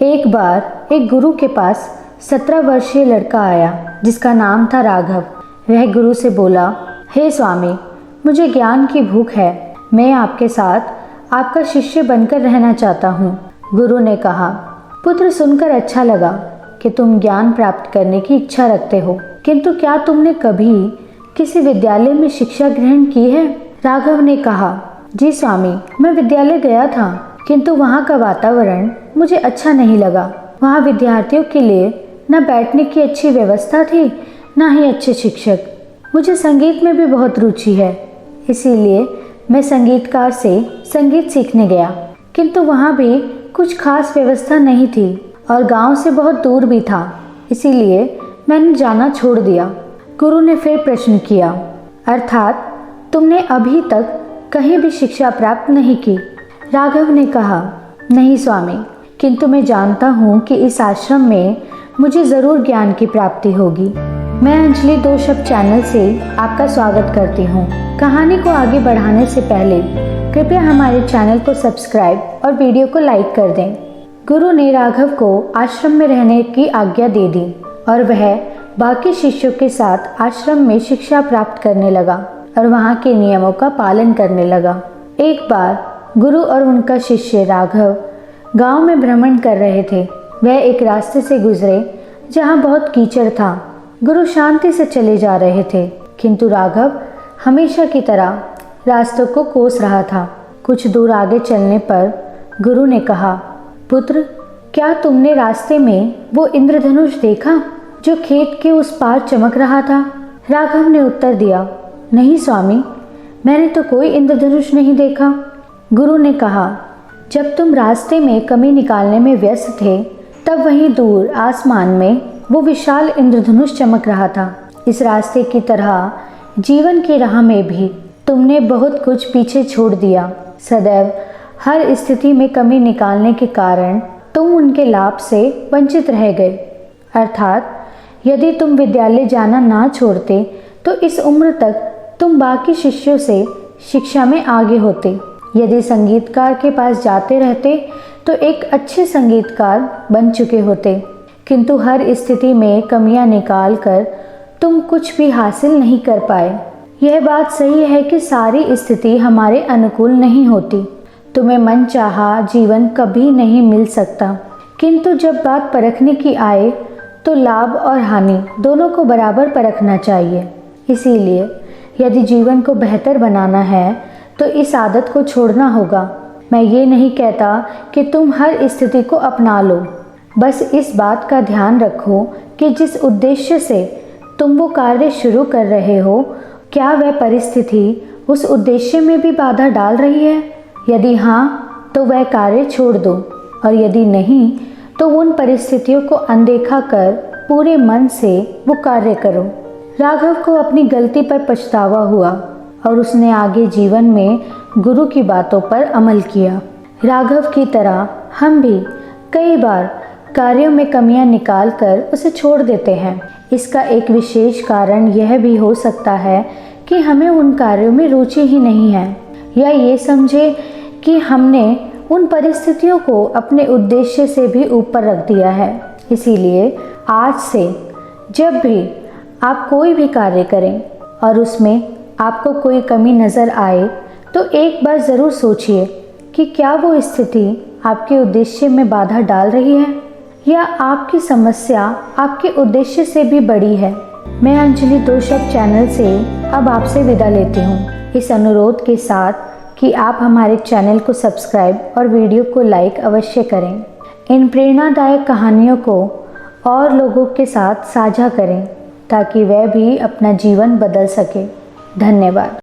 एक बार एक गुरु के पास 17 वर्षीय लड़का आया जिसका नाम था राघव। वह गुरु से बोला, हे स्वामी, मुझे ज्ञान की भूख है। मैं आपके साथ आपका शिष्य बनकर रहना चाहता हूँ। गुरु ने कहा, पुत्र, सुनकर अच्छा लगा कि तुम ज्ञान प्राप्त करने की इच्छा रखते हो, किंतु क्या तुमने कभी किसी विद्यालय में शिक्षा ग्रहण की है? राघव ने कहा, जी स्वामी, मैं विद्यालय गया था, किंतु वहाँ का वातावरण मुझे अच्छा नहीं लगा। वहाँ विद्यार्थियों के लिए न बैठने की अच्छी व्यवस्था थी, न ही अच्छे शिक्षक। मुझे संगीत में भी बहुत रुचि है, इसीलिए मैं संगीतकार से संगीत सीखने गया, किंतु वहाँ भी कुछ खास व्यवस्था नहीं थी और गांव से बहुत दूर भी था, इसीलिए मैंने जाना छोड़ दिया। गुरु ने फिर प्रश्न किया, अर्थात तुमने अभी तक कहीं भी शिक्षा प्राप्त नहीं की? राघव ने कहा, नहीं स्वामी, किंतु मैं जानता हूँ कि इस आश्रम में मुझे ज़रूर ज्ञान की प्राप्ति होगी। मैं अंजलि 2 शब्द चैनल से आपका स्वागत करती हूँ। कहानी को आगे बढ़ाने से पहले कृपया हमारे चैनल को सब्सक्राइब और वीडियो को लाइक कर दें। गुरु ने राघव को आश्रम में रहने की आज्ञा दे दी और वह बाकी शिष्यों के साथ आश्रम में शिक्षा प्राप्त करने लगा और वहाँ के नियमों का पालन करने लगा। एक बार गुरु और उनका शिष्य राघव गांव में भ्रमण कर रहे थे। वह एक रास्ते से गुजरे जहां बहुत कीचड़ था। गुरु शांति से चले जा रहे थे, किंतु राघव हमेशा की तरह रास्तों को कोस रहा था। कुछ दूर आगे चलने पर गुरु ने कहा, पुत्र, क्या तुमने रास्ते में वो इंद्रधनुष देखा जो खेत के उस पार चमक रहा था? राघव ने उत्तर दिया, नहीं स्वामी, मैंने तो कोई इंद्रधनुष नहीं देखा। गुरु ने कहा, जब तुम रास्ते में कमी निकालने में व्यस्त थे, तब वहीं दूर आसमान में वो विशाल इंद्रधनुष चमक रहा था। इस रास्ते की तरह जीवन की राह में भी तुमने बहुत कुछ पीछे छोड़ दिया। सदैव हर स्थिति में कमी निकालने के कारण तुम उनके लाभ से वंचित रह गए। अर्थात यदि तुम विद्यालय जाना ना छोड़ते तो इस उम्र तक तुम बाकी शिष्यों से शिक्षा में आगे होते। यदि संगीतकार के पास जाते रहते तो एक अच्छे संगीतकार बन चुके होते, किंतु हर स्थिति में कमियां निकाल कर तुम कुछ भी हासिल नहीं कर पाए। यह बात सही है कि सारी स्थिति हमारे अनुकूल नहीं होती। तुम्हें मनचाहा जीवन कभी नहीं मिल सकता, किंतु जब बात परखने की आए तो लाभ और हानि दोनों को बराबर परखना चाहिए। इसीलिए यदि जीवन को बेहतर बनाना है तो इस आदत को छोड़ना होगा। मैं ये नहीं कहता कि तुम हर स्थिति को अपना लो, बस इस बात का ध्यान रखो कि जिस उद्देश्य से तुम वो कार्य शुरू कर रहे हो, क्या वह परिस्थिति उस उद्देश्य में भी बाधा डाल रही है? यदि हाँ, तो वह कार्य छोड़ दो, और यदि नहीं तो उन परिस्थितियों को अनदेखा कर पूरे मन से वो कार्य करो। राघव को अपनी गलती पर पछतावा हुआ और उसने आगे जीवन में गुरु की बातों पर अमल किया। राघव की तरह हम भी कई बार कार्यों में कमियां निकालकर उसे छोड़ देते हैं। इसका एक विशेष कारण यह भी हो सकता है कि हमें उन कार्यों में रुचि ही नहीं है, या ये समझे कि हमने उन परिस्थितियों को अपने उद्देश्य से भी ऊपर रख दिया है। इसीलिए आज से जब भी आप कोई भी कार्य करें और उसमें आपको कोई कमी नज़र आए तो एक बार ज़रूर सोचिए कि क्या वो स्थिति आपके उद्देश्य में बाधा डाल रही है, या आपकी समस्या आपके उद्देश्य से भी बड़ी है। मैं अंजलि 2 शब्द चैनल से अब आपसे विदा लेती हूँ, इस अनुरोध के साथ कि आप हमारे चैनल को सब्सक्राइब और वीडियो को लाइक अवश्य करें। इन प्रेरणादायक कहानियों को और लोगों के साथ साझा करें ताकि वह भी अपना जीवन बदल सके। धन्यवाद।